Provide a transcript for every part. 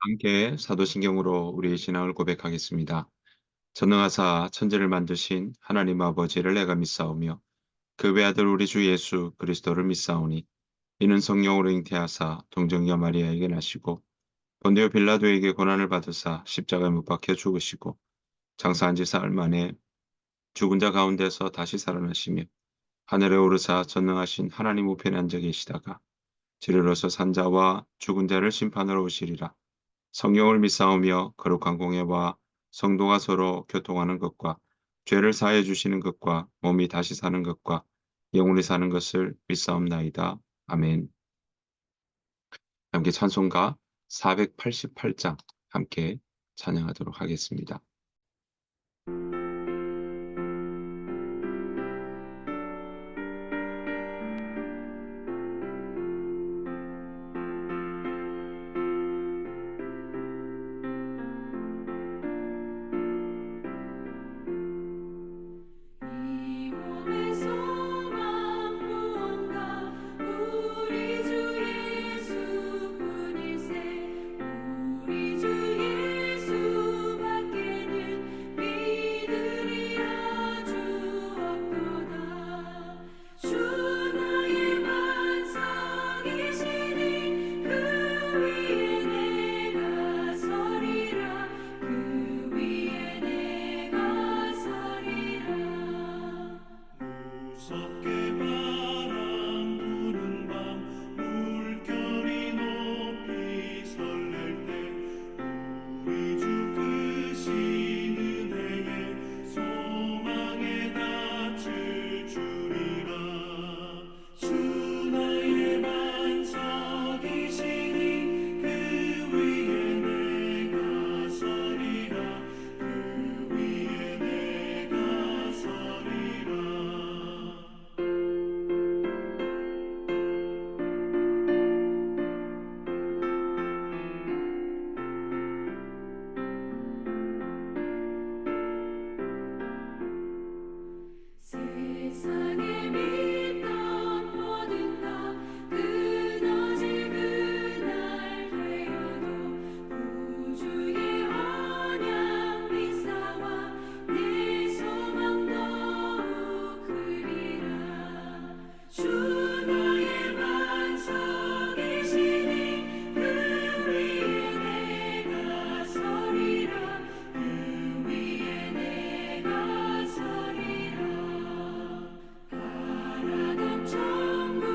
함께 사도신경으로 우리의 신앙을 고백하겠습니다. 전능하사 천지를 만드신 하나님 아버지를 내가 믿사오며 그 외아들 우리 주 예수 그리스도를 믿사오니 이는 성령으로 잉태하사 동정녀 마리아에게 나시고 본디오 빌라도에게 고난을 받으사 십자가에 못 박혀 죽으시고 장사한 지 사흘 만에 죽은 자 가운데서 다시 살아나시며 하늘에 오르사 전능하신 하나님 우편에 앉아 계시다가 지르러서 산자와 죽은 자를 심판하러 오시리라. 성령을 믿사오며 거룩한 공예와 성도가 서로 교통하는 것과 죄를 사해 주시는 것과 몸이 다시 사는 것과 영원히 사는 것을 믿사옵나이다. 아멘. 함께 찬송가 488장 함께 찬양하도록 하겠습니다. 이 몸의 소망 무언가 우리 주 예수뿐일세. 우리 주 예수밖에는 믿으리 아주 없도다. 주 나의 반석이시니 그 위에 내가 서리라. 그 위에 내가 서리라. 무섭게 바람 부는 밤 물결이 높이 설렐 때 우리 주 크신 은혜에 소망에 닿을 줄이라. 주 나의 반석이시니 그 위에 내가 서리라. 그 위에 내가 서리라. 세상에 믿던 모든 것 끊어질 그날 되어도 구주의 언약 믿사와 내 소망 더욱 크리라. 주 나의 반석이시니 그 위에 내가 서리라. 그 위에 내가 서리라. 바라던 천국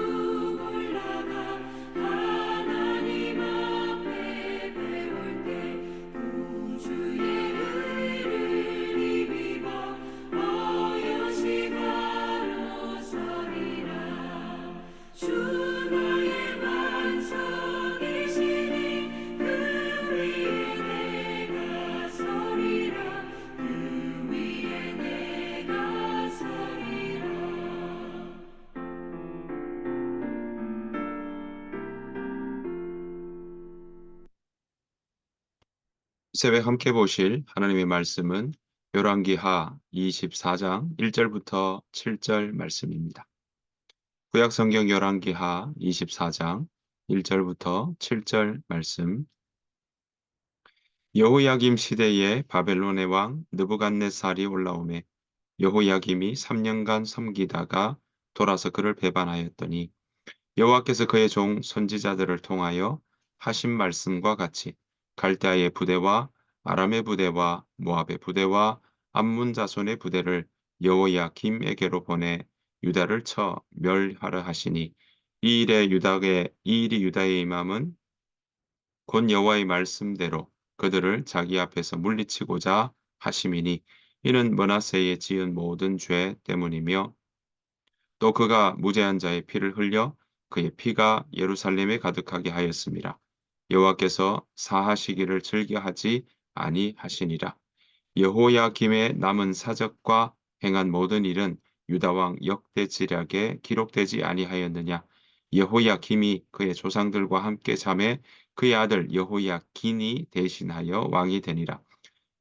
올라가 하나님 앞에 배울 때 구주의 의를 입어 어여시 바로 서리라. 주 나의 반석이시니 그 위에 내가 서리라. 그 위에 내가 서리라. 이 새벽 함께 보실 하나님의 말씀은 열왕기하 24장 1절부터 7절 말씀입니다. 구약 성경 열왕기하 24장 1절부터 7절 말씀. 여호야김 시대에 바벨론의 왕 느부갓네살이 올라오매 여호야김이 3년간 섬기다가 돌아서 그를 배반하였더니 여호와께서 그의 종 선지자들을 통하여 하신 말씀과 같이 갈대아의 부대와 아람의 부대와 모압의 부대와 암몬 자손의 부대를 여호야김에게로 보내 유다를 쳐 멸하려 하시니 이 일이 유다의 임함은 곧 여호와의 말씀대로 그들을 자기 앞에서 물리치고자 하심이니 이는 므낫세의 지은 모든 죄 때문이며 또 그가 무죄한 자의 피를 흘려 그의 피가 예루살렘에 가득하게 하였습니다. 여호와께서 사하시기를 즐겨하지 아니하시니라. 여호야김의 남은 사적과 행한 모든 일은 유다 왕 역대지략에 기록되지 아니하였느냐. 여호야김이 그의 조상들과 함께 잠에 그의 아들 여호야긴이 대신하여 왕이 되니라.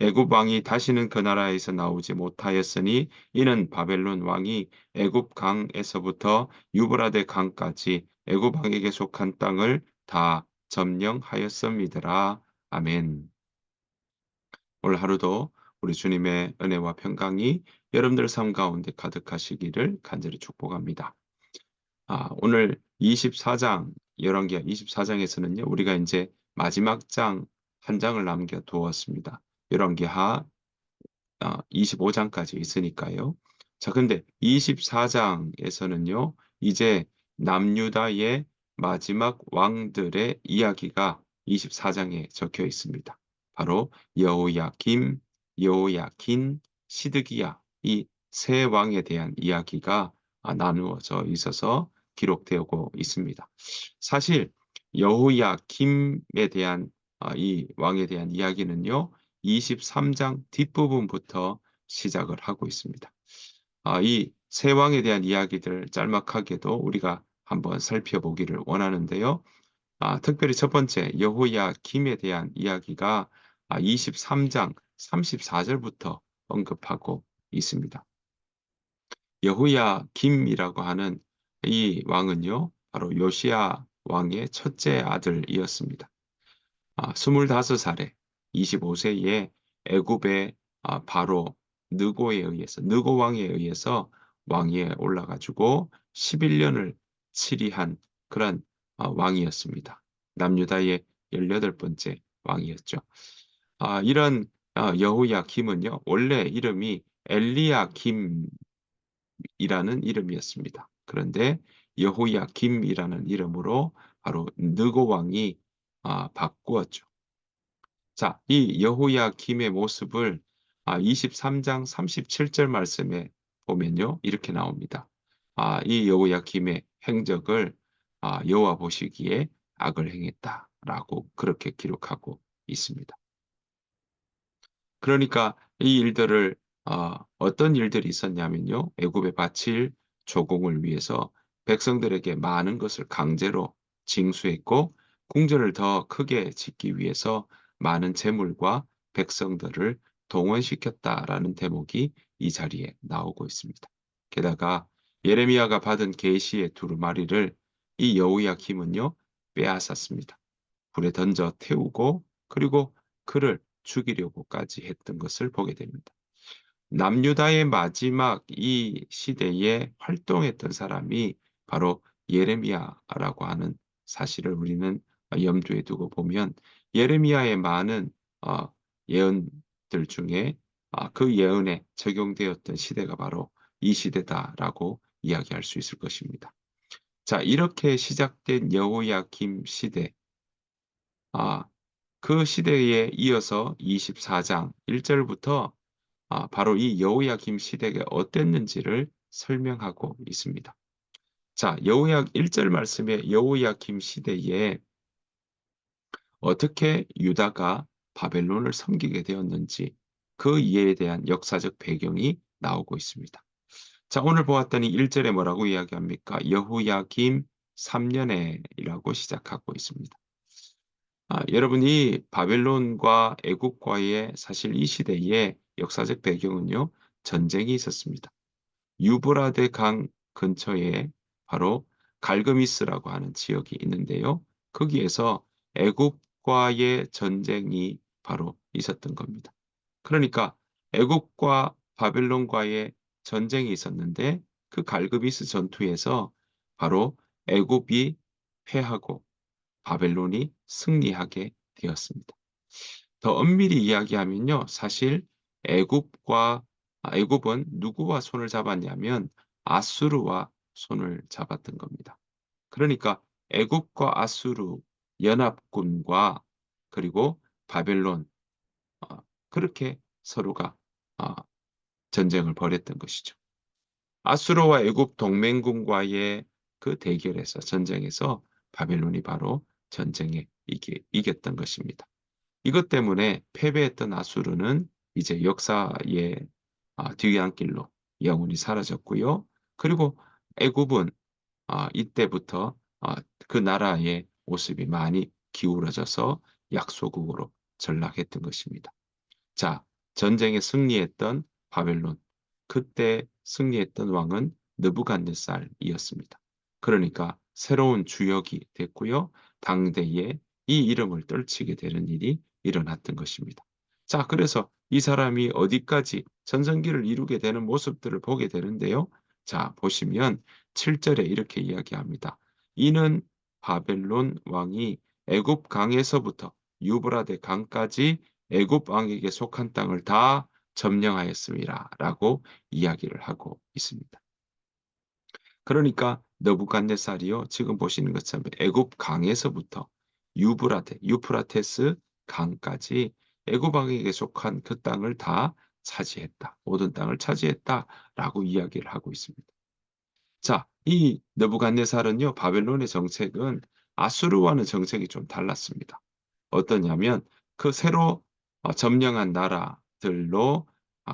애굽 왕이 다시는 그 나라에서 나오지 못하였으니 이는 바벨론 왕이 애굽 강에서부터 유브라데 강까지 애굽 왕에게 속한 땅을 다 점령하였음이더라. 아멘. 오늘 하루도 우리 주님의 은혜와 평강이 여러분들 삶 가운데 가득하시기를 간절히 축복합니다. 오늘 24장, 열왕기하 24장에서는요, 우리가 이제 마지막 장 한 장을 남겨두었습니다. 열왕기하 25장까지 있으니까요. 자, 근데 24장에서는요, 이제 남유다의 마지막 왕들의 이야기가 24장에 적혀 있습니다. 바로 여호야김, 여호야킨, 시드기야 이 세 왕에 대한 이야기가 나누어져 있어서 기록되고 있습니다. 사실 여호야김에 대한 이 왕에 대한 이야기는요, 23장 뒷부분부터 시작을 하고 있습니다. 이 세 왕에 대한 이야기들 짤막하게도 우리가 한번 살펴보기를 원하는데요. 특별히 첫 번째 여호야김에 대한 이야기가 23장 34절부터 언급하고 있습니다. 여호야김이라고 하는 이 왕은요, 바로 요시야 왕의 첫째 아들이었습니다. 25살에 25세에 애굽의 바로 느고 왕에 의해서 왕위에 올라가지고 11년을 치리한 그런 왕이었습니다. 남유다의 18번째 왕이었죠. 이런 여호야김은요, 원래 이름이 엘리야김이라는 이름이었습니다. 그런데 여호야김이라는 이름으로 바로 느고 왕이 바꾸었죠. 자, 이 여호야김의 모습을 23장 37절 말씀에 보면요, 이렇게 나옵니다. 이 여호야김의 행적을 여호와 보시기에 악을 행했다라고 그렇게 기록하고 있습니다. 그러니까 이 일들을 어떤 일들이 있었냐면요, 애굽에 바칠 조공을 위해서 백성들에게 많은 것을 강제로 징수했고, 궁전을 더 크게 짓기 위해서 많은 재물과 백성들을 동원시켰다라는 대목이 이 자리에 나오고 있습니다. 게다가 예레미야가 받은 계시의 두루마리를 이 여호야김은요, 빼앗았습니다. 불에 던져 태우고, 그리고 그를 죽이려고까지 했던 것을 보게 됩니다. 남유다의 마지막 이 시대에 활동했던 사람이 바로 예레미야라고 하는 사실을 우리는 염두에 두고 보면, 예레미야의 많은 예언들 중에 그 예언에 적용되었던 시대가 바로 이 시대다라고 이야기할 수 있을 것입니다. 자, 이렇게 시작된 여호야김 시대, 그 시대에 이어서 24장 1절부터 바로 이 여호야김 시대가 어땠는지를 설명하고 있습니다. 자, 1절 말씀에 여호야김 시대에 어떻게 유다가 바벨론을 섬기게 되었는지 그 이해에 대한 역사적 배경이 나오고 있습니다. 자, 오늘 보았더니 1절에 뭐라고 이야기합니까? 여호야김 3년에라고 시작하고 있습니다. 여러분이 바벨론과 애국과의 사실 이 시대의 역사적 배경은요, 전쟁이 있었습니다. 유브라데 강 근처에 바로 갈그미스라고 하는 지역이 있는데요. 거기에서 애국과의 전쟁이 바로 있었던 겁니다. 그러니까 애국과 바벨론과의 전쟁이 있었는데, 그 갈그미스 전투에서 바로 애국이 패하고 바벨론이 승리하게 되었습니다. 더 엄밀히 이야기하면요, 사실 애굽은 누구와 손을 잡았냐면 아수르와 손을 잡았던 겁니다. 그러니까 애굽과 아수르 연합군과 그리고 바벨론, 그렇게 서로가 전쟁을 벌였던 것이죠. 아수르와 애굽 동맹군과의 그 대결에서, 전쟁에서 바벨론이 바로 전쟁에 이겼던 것입니다. 이것 때문에 패배했던 아수르는 이제 역사의 뒤안길로 영원히 사라졌고요. 그리고 애굽은 이때부터 그 나라의 모습이 많이 기울어져서 약소국으로 전락했던 것입니다. 자, 전쟁에 승리했던 바벨론, 그때 승리했던 왕은 느부갓네살이었습니다. 그러니까 새로운 주역이 됐고요. 당대에 이 이름을 떨치게 되는 일이 일어났던 것입니다. 자, 그래서 이 사람이 어디까지 전성기를 이루게 되는 모습들을 보게 되는데요. 자, 보시면 7절에 이렇게 이야기합니다. 이는 바벨론 왕이 애굽 강에서부터 유브라데 강까지 애굽 왕에게 속한 땅을 다 점령하였음이라라고 이야기를 하고 있습니다. 그러니까 느부갓네살이요. 지금 보시는 것처럼 애굽 강에서부터 유프라테스 강까지 애굽 왕에게 속한 그 땅을 다 차지했다. 모든 땅을 차지했다라고 이야기를 하고 있습니다. 자, 이 느부갓네살은요. 바벨론의 정책은 아수르와는 정책이 좀 달랐습니다. 어떠냐면 그 새로 점령한 나라들로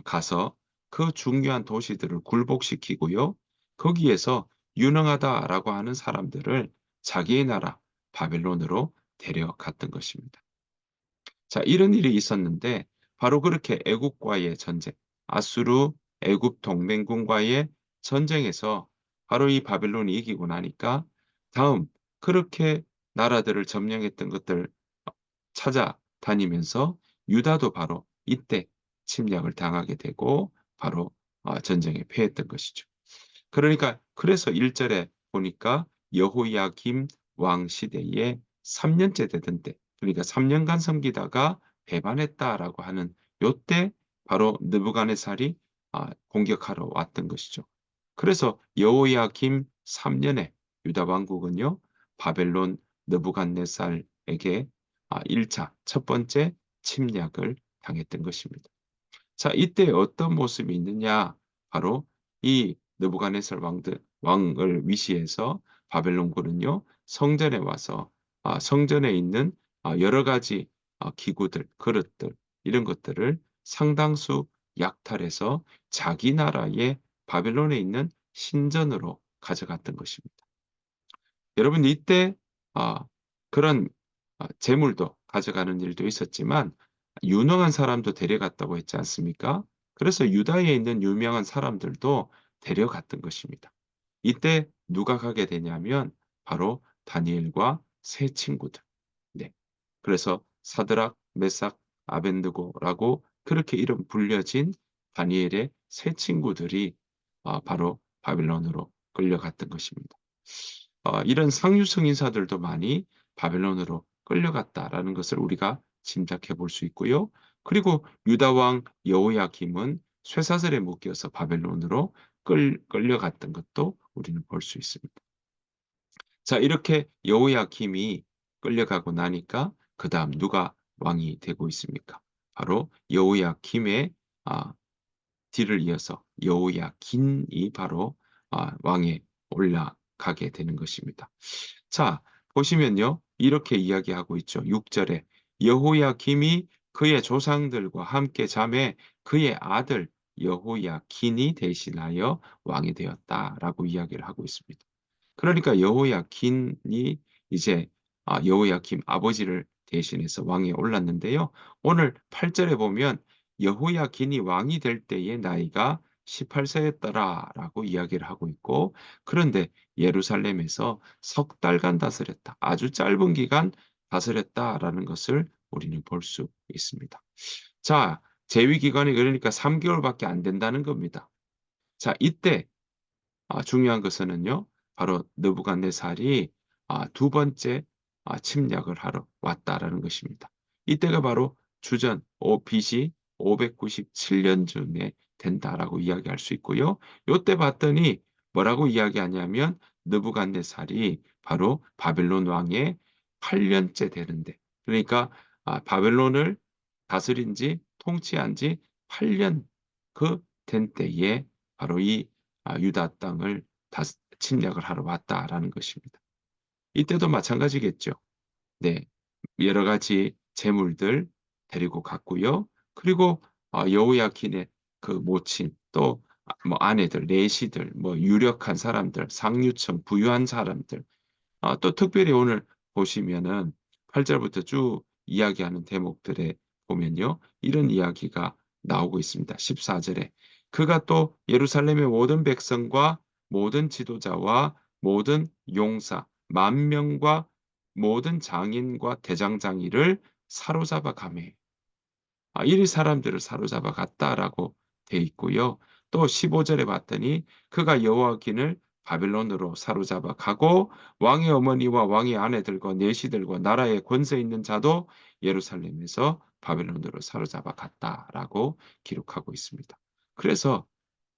가서 그 중요한 도시들을 굴복시키고요. 거기에서 유능하다라고 하는 사람들을 자기의 나라 바벨론으로 데려갔던 것입니다. 자, 이런 일이 있었는데 바로 그렇게 애국과의 전쟁, 아수르 애굽 동맹군과의 전쟁에서 바로 이 바벨론이 이기고 나니까 다음 그렇게 나라들을 점령했던 것들 찾아다니면서 유다도 바로 이때 침략을 당하게 되고 바로 전쟁에 패했던 것이죠. 그러니까 그래서 1절에 보니까 여호야김 왕 시대에 3년째 되던 때, 그러니까 3년간 섬기다가 배반했다라고 하는 요때 바로 느부갓네살이 공격하러 왔던 것이죠. 그래서 여호야김 3년에 유다 왕국은요 바벨론 느부갓네살에게 1차 첫 번째 침략을 당했던 것입니다. 자, 이때 어떤 모습이 있느냐? 바로 이 느부갓네살 왕을 위시해서 바벨론군은요 성전에 와서 성전에 있는 여러 가지 기구들, 그릇들 이런 것들을 상당수 약탈해서 자기 나라의 바벨론에 있는 신전으로 가져갔던 것입니다. 여러분 이때 아, 그런 재물도 가져가는 일도 있었지만 유능한 사람도 데려갔다고 했지 않습니까? 그래서 유다에 있는 유명한 사람들도 데려갔던 것입니다. 이때 누가 가게 되냐면 바로 다니엘과 세 친구들. 네. 그래서 사드락, 메삭, 아벤느고라고 그렇게 이름 불려진 다니엘의 세 친구들이 바로 바빌론으로 끌려갔던 것입니다. 이런 상류층 인사들도 많이 바벨론으로 끌려갔다라는 것을 우리가 짐작해 볼 수 있고요. 그리고 유다 왕 여호야김은 쇠사슬에 묶여서 바벨론으로 끌려갔던 것도 우리는 볼 수 있습니다. 자, 이렇게 여호야김이 끌려가고 나니까 그 다음 누가 왕이 되고 있습니까? 바로 여호야김의 뒤를 이어서 여호야긴이 바로 왕에 올라가게 되는 것입니다. 자, 보시면요. 이렇게 이야기하고 있죠. 6절에 여호야김이 그의 조상들과 함께 잠에 그의 아들 여호야긴이 대신하여 왕이 되었다라고 이야기를 하고 있습니다. 그러니까 여호야긴이 이제 여호야김 아버지를 대신해서 왕에 올랐는데요. 오늘 8절에 보면 여호야긴이 왕이 될 때의 나이가 18세였더라라고 이야기를 하고 있고 그런데 예루살렘에서 석 달간 다스렸다. 아주 짧은 기간 다스렸다라는 것을 우리는 볼 수 있습니다. 자, 재위 기간이 그러니까 3개월밖에 안 된다는 겁니다. 자, 이때 중요한 것은요. 바로 느부갓네살이 두 번째 침략을 하러 왔다라는 것입니다. 이때가 바로 주전 BC 597년쯤에 된다라고 이야기할 수 있고요. 요때 봤더니 뭐라고 이야기하냐면 느부갓네살이 바로 바벨론 왕의 8년째 되는데 그러니까 바벨론을 다스린 지 통치한 지 8년 그 된 때에 바로 이 유다 땅을 침략을 하러 왔다라는 것입니다. 이때도 마찬가지겠죠. 네, 여러 가지 재물들 데리고 갔고요. 그리고 여호야킨의 그 모친 또 뭐 아내들, 내시들, 뭐 유력한 사람들, 상류층, 부유한 사람들 또 특별히 오늘 보시면은 8절부터 쭉 이야기하는 대목들에 보면요. 이런 이야기가 나오고 있습니다. 14절에 그가 또 예루살렘의 모든 백성과 모든 지도자와 모든 용사, 만명과 모든 장인과 대장장이를 사로잡아 가매. 이리 사람들을 사로잡아 갔다라고 돼 있고요. 또 15절에 봤더니 그가 여호와긴을 바벨론으로 사로잡아 가고 왕의 어머니와 왕의 아내들과 내시들과 나라에 권세 있는 자도 예루살렘에서 바벨론으로 사로잡아 갔다라고 기록하고 있습니다. 그래서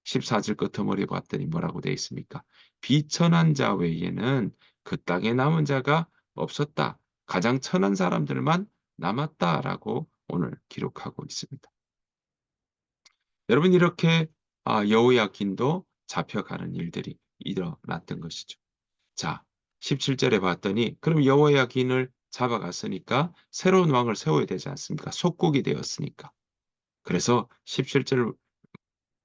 14절 끝머리에 봤더니 뭐라고 되어 있습니까? 비천한 자 외에는 그 땅에 남은 자가 없었다. 가장 천한 사람들만 남았다라고 오늘 기록하고 있습니다. 여러분 이렇게 여호야긴도 잡혀가는 일들이 일어났던 것이죠. 자, 17절에 봤더니 그럼 여호야긴을 잡아갔으니까 새로운 왕을 세워야 되지 않습니까? 속국이 되었으니까. 그래서 17절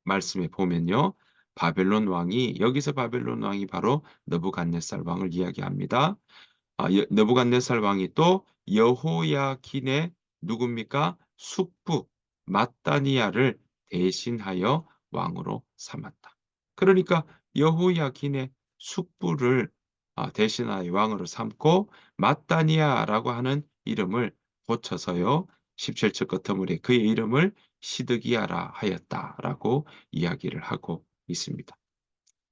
말씀에 보면요. 바벨론 왕이 여기서 바벨론 왕이 바로 느부갓네살 왕을 이야기합니다. 느부갓네살 왕이 또 여호야긴의 누굽니까? 숙부 mat다니아를 대신하여 왕으로 삼았다. 그러니까 여호야긴의 숙부를 대신하여 왕으로 삼고 mat다니아라고 하는 이름을 고쳐서요. 17절 끝머리에 그의 이름을 시드기야라 하였다라고 이야기를 하고 있습니다.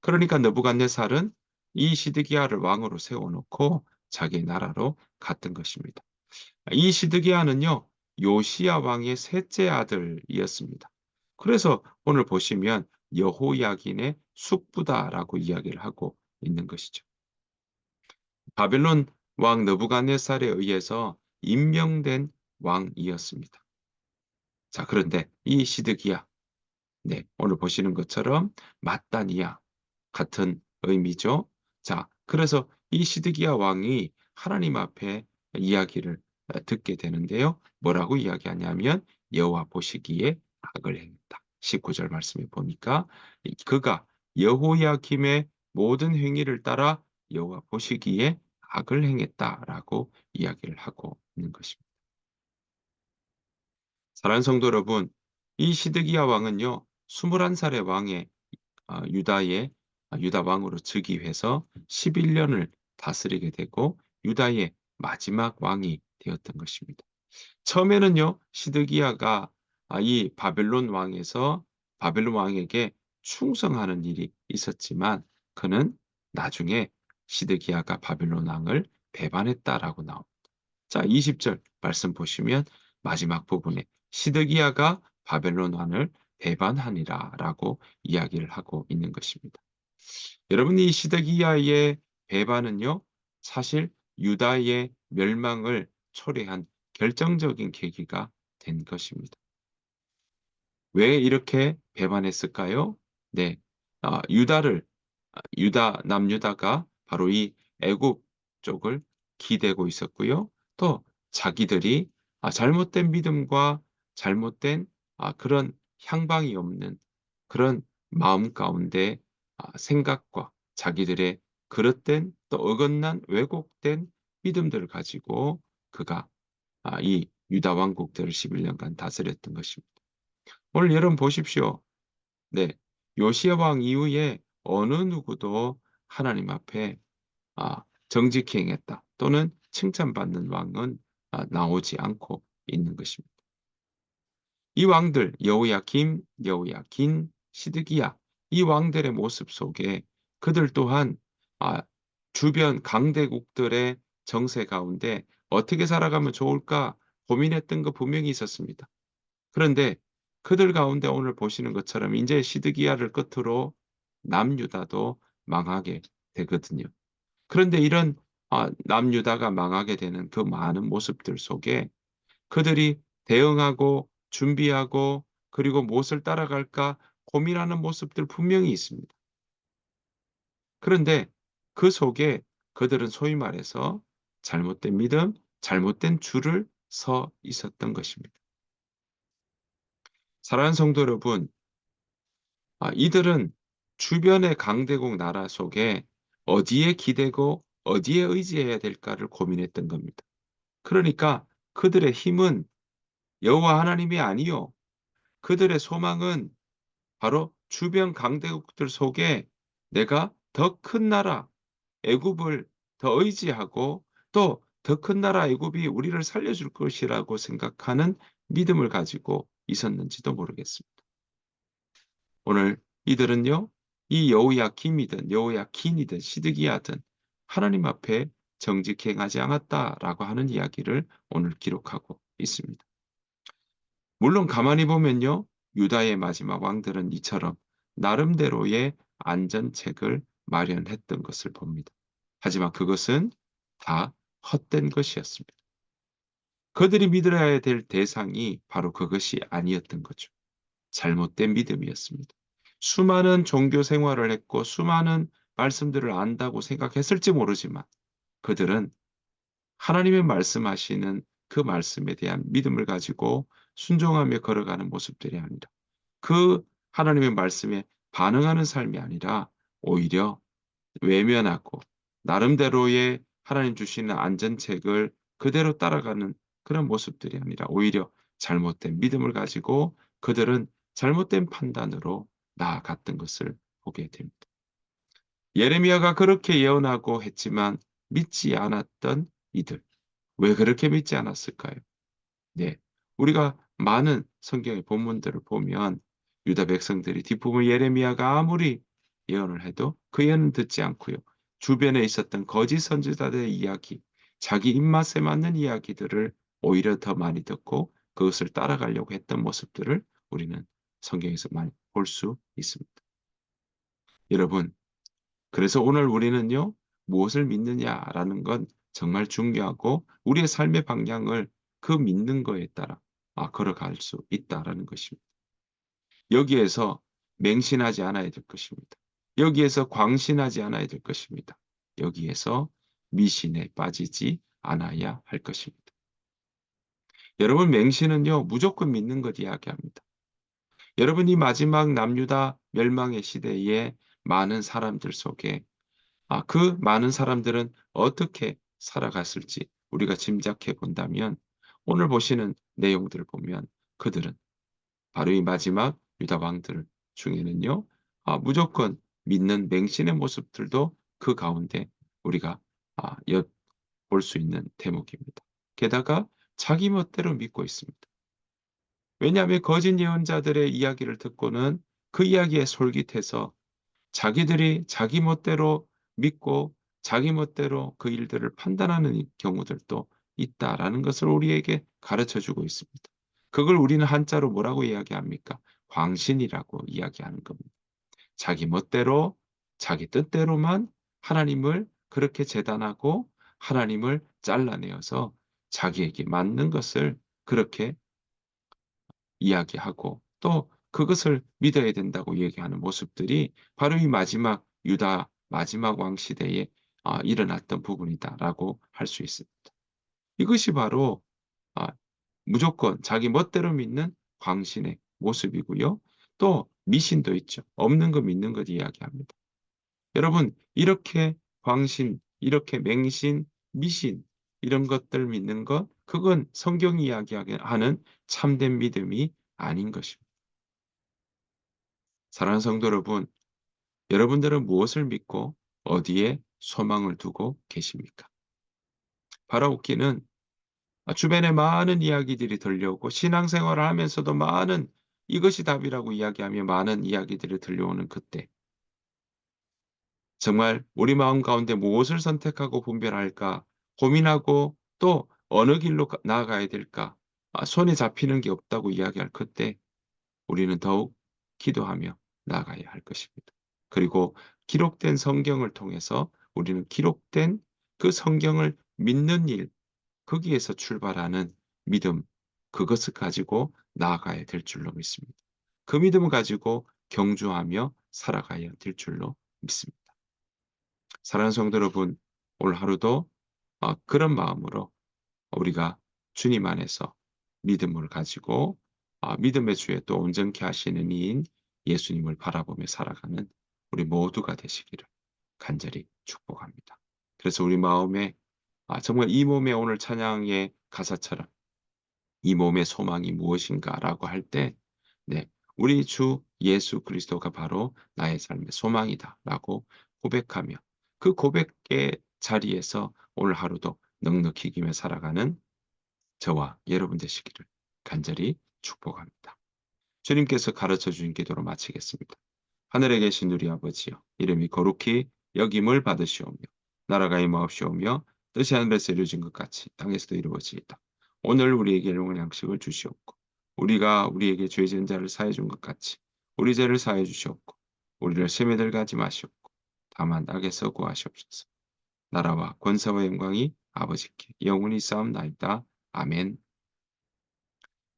그러니까 느부갓네살은 이 시드기야를 왕으로 세워놓고 자기 나라로 갔던 것입니다. 이 시드기야는요, 요시야 왕의 셋째 아들이었습니다. 그래서 오늘 보시면 여호야긴의 숙부다라고 이야기를 하고 있는 것이죠. 바벨론 왕 느부갓네살에 의해서 임명된 왕이었습니다. 자, 그런데 이 시드기야, 네, 오늘 보시는 것처럼 마따니아 같은 의미죠. 자, 그래서 이 시드기야 왕이 하나님 앞에 이야기를 듣게 되는데요. 뭐라고 이야기하냐면 여호와 보시기에 악을 행했다. 19절 말씀에 보니까 그가 여호야김의 모든 행위를 따라 여호와 보시기에 악을 행했다라고 이야기를 하고 있는 것입니다. 사랑하는 성도 여러분, 이 시드기야 왕은요, 21살의 왕의 유다의 유다 왕으로 즉위해서 11년을 다스리게 되고 유다의 마지막 왕이 되었던 것입니다. 처음에는요, 시드기야가 이 바벨론 왕에서 바벨론 왕에게 충성하는 일이 있었지만 그는 나중에 시드기야가 바벨론 왕을 배반했다라고 나옵니다. 자, 20절 말씀 보시면 마지막 부분에 시드기야가 바벨론 왕을 배반하니라라고 이야기를 하고 있는 것입니다. 여러분 이 시드기야의 배반은요, 사실 유다의 멸망을 초래한 결정적인 계기가 된 것입니다. 왜 이렇게 배반했을까요? 네, 남유다가 바로 이 애굽 쪽을 기대고 있었고요. 또 자기들이 잘못된 믿음과 잘못된 그런 향방이 없는 그런 마음 가운데 생각과 자기들의 그릇된 또 어긋난 왜곡된 믿음들을 가지고 그가 이 유다 왕국들을 11년간 다스렸던 것입니다. 오늘 여러분 보십시오. 네, 요시야 왕 이후에 어느 누구도 하나님 앞에 정직히 행했다 또는 칭찬받는 왕은 나오지 않고 있는 것입니다. 이 왕들 여호야긴, 시드기야 이 왕들의 모습 속에 그들 또한 주변 강대국들의 정세 가운데 어떻게 살아가면 좋을까 고민했던 거 분명히 있었습니다. 그런데 그들 가운데 오늘 보시는 것처럼 이제 시드기야를 끝으로 남유다도 망하게 되거든요. 그런데 이런 남유다가 망하게 되는 그 많은 모습들 속에 그들이 대응하고 준비하고 그리고 무엇을 따라갈까 고민하는 모습들 분명히 있습니다. 그런데 그 속에 그들은 소위 말해서 잘못된 믿음, 잘못된 줄을 서 있었던 것입니다. 사랑하는 성도 여러분, 이들은 주변의 강대국 나라 속에 어디에 기대고 어디에 의지해야 될까를 고민했던 겁니다. 그러니까 그들의 힘은 여호와 하나님이 아니요. 그들의 소망은 바로 주변 강대국들 속에 내가 더 큰 나라, 애굽을 더 의지하고 또 더 큰 나라 애굽이 우리를 살려줄 것이라고 생각하는 믿음을 가지고 있었는지도 모르겠습니다. 오늘 이들은요, 이 여호야김이든 여호야킨이든 시드기야든 하나님 앞에 정직히 행하지 않았다라고 하는 이야기를 오늘 기록하고 있습니다. 물론 가만히 보면요, 유다의 마지막 왕들은 이처럼 나름대로의 안전책을 마련했던 것을 봅니다. 하지만 그것은 다 헛된 것이었습니다. 그들이 믿어야 될 대상이 바로 그것이 아니었던 거죠. 잘못된 믿음이었습니다. 수많은 종교 생활을 했고 수많은 말씀들을 안다고 생각했을지 모르지만 그들은 하나님의 말씀하시는 그 말씀에 대한 믿음을 가지고 순종하며 걸어가는 모습들이 아니라 그 하나님의 말씀에 반응하는 삶이 아니라 오히려 외면하고 나름대로의 하나님 주시는 안전책을 그대로 따라가는 그런 모습들이 아니라 오히려 잘못된 믿음을 가지고 그들은 잘못된 판단으로 나아갔던 것을 보게 됩니다. 예레미야가 그렇게 예언하고 했지만 믿지 않았던 이들. 왜 그렇게 믿지 않았을까요? 네. 우리가 많은 성경의 본문들을 보면 유다 백성들이 뒷부분 예레미야가 아무리 예언을 해도 그 예언은 듣지 않고요. 주변에 있었던 거짓 선지자들의 이야기, 자기 입맛에 맞는 이야기들을 오히려 더 많이 듣고 그것을 따라가려고 했던 모습들을 우리는 성경에서 많이 볼 수 있습니다. 여러분, 그래서 오늘 우리는요, 무엇을 믿느냐라는 건 정말 중요하고 우리의 삶의 방향을 그 믿는 거에 따라 걸어갈 수 있다라는 것입니다. 여기에서 맹신하지 않아야 될 것입니다. 여기에서 광신하지 않아야 될 것입니다. 여기에서 미신에 빠지지 않아야 할 것입니다. 여러분, 맹신은요, 무조건 믿는 것 이야기합니다. 여러분, 이 마지막 남유다 멸망의 시대에 많은 사람들 속에 그 많은 사람들은 어떻게 살아갔을지 우리가 짐작해 본다면 오늘 보시는 내용들을 보면 그들은 바로 이 마지막 유다 왕들 중에는요, 무조건 믿는 맹신의 모습들도 그 가운데 우리가 엿볼 수 있는 대목입니다. 게다가 자기 멋대로 믿고 있습니다. 왜냐하면 거짓 예언자들의 이야기를 듣고는 그 이야기에 솔깃해서 자기들이 자기 멋대로 믿고 자기 멋대로 그 일들을 판단하는 경우들도 있다라는 것을 우리에게 가르쳐 주고 있습니다. 그걸 우리는 한자로 뭐라고 이야기합니까? 광신이라고 이야기하는 겁니다. 자기 멋대로 자기 뜻대로만 하나님을 그렇게 재단하고 하나님을 잘라내어서 자기에게 맞는 것을 그렇게 이야기하고 또 그것을 믿어야 된다고 얘기하는 모습들이 바로 이 마지막 유다 마지막 왕 시대에 일어났던 부분이다라고 할 수 있습니다. 이것이 바로 아, 무조건 자기 멋대로 믿는 광신의 모습이고요. 또 미신도 있죠. 없는 거 믿는 것 이야기합니다. 여러분, 이렇게 광신, 이렇게 맹신, 미신 이런 것들 믿는 것 그건 성경이 이야기하는 참된 믿음이 아닌 것입니다. 사랑하는 성도 여러분, 여러분들은 무엇을 믿고 어디에 소망을 두고 계십니까? 바라옵기는 주변에 많은 이야기들이 들려오고 신앙생활을 하면서도 많은 이것이 답이라고 이야기하며 많은 이야기들이 들려오는 그때 정말 우리 마음 가운데 무엇을 선택하고 분별할까 고민하고 또 어느 길로 나아가야 될까 손에 잡히는 게 없다고 이야기할 그때 우리는 더욱 기도하며 나아가야 할 것입니다. 그리고 기록된 성경을 통해서 우리는 기록된 그 성경을 믿는 일, 거기에서 출발하는 믿음, 그것을 가지고 나아가야 될 줄로 믿습니다. 그 믿음을 가지고 경주하며 살아가야 될 줄로 믿습니다. 사랑하는 성도 여러분, 오늘 하루도 그런 마음으로 우리가 주님 안에서 믿음을 가지고 믿음의 주에 또 온전케 하시는 이인 예수님을 바라보며 살아가는 우리 모두가 되시기를 간절히 축복합니다. 그래서 우리 마음에 정말 이 몸의 오늘 찬양의 가사처럼 이 몸의 소망이 무엇인가라고 할 때 네, 우리 주 예수 그리스도가 바로 나의 삶의 소망이다라고 고백하며 그 고백의 자리에서 오늘 하루도 넉넉히 이기며 살아가는 저와 여러분 되시기를 간절히 축복합니다. 주님께서 가르쳐 주신 기도로 마치겠습니다. 하늘에 계신 우리 아버지여, 이름이 거룩히 여김을 받으시오며 나라가 임하옵시오며 뜻이 하늘에서 이루어진 것 같이 땅에서도 이루어지이다. 오늘 우리에게 일용할 양식을 주시옵고 우리가 우리에게 죄 지은 자를 사해 준 것 같이 우리 죄를 사해 주시옵고 우리를 시험에 들게 하지 마시옵고 다만 악에서 구하시옵소서. 나라와 권세와 영광이 아버지께 영원히 쌓옵나이다. 아멘.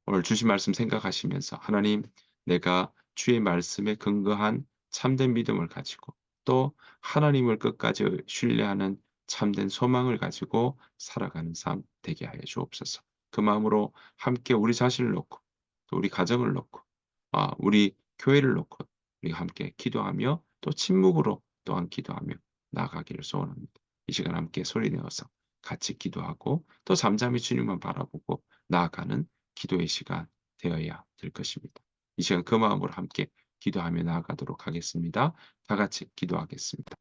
오늘 주신 말씀 생각하시면서 하나님, 내가 주의 말씀에 근거한 참된 믿음을 가지고 또 하나님을 끝까지 신뢰하는 참된 소망을 가지고 살아가는 삶 되게 하여 주옵소서. 그 마음으로 함께 우리 자신을 놓고 또 우리 가정을 놓고 우리 교회를 놓고 우리가 함께 기도하며 또 침묵으로 또한 기도하며 나아가기를 소원합니다. 이 시간 함께 소리내어서 같이 기도하고 또 잠잠히 주님만 바라보고 나아가는 기도의 시간 되어야 될 것입니다. 이 시간 그 마음으로 함께 기도하며 나아가도록 하겠습니다. 다 같이 기도하겠습니다.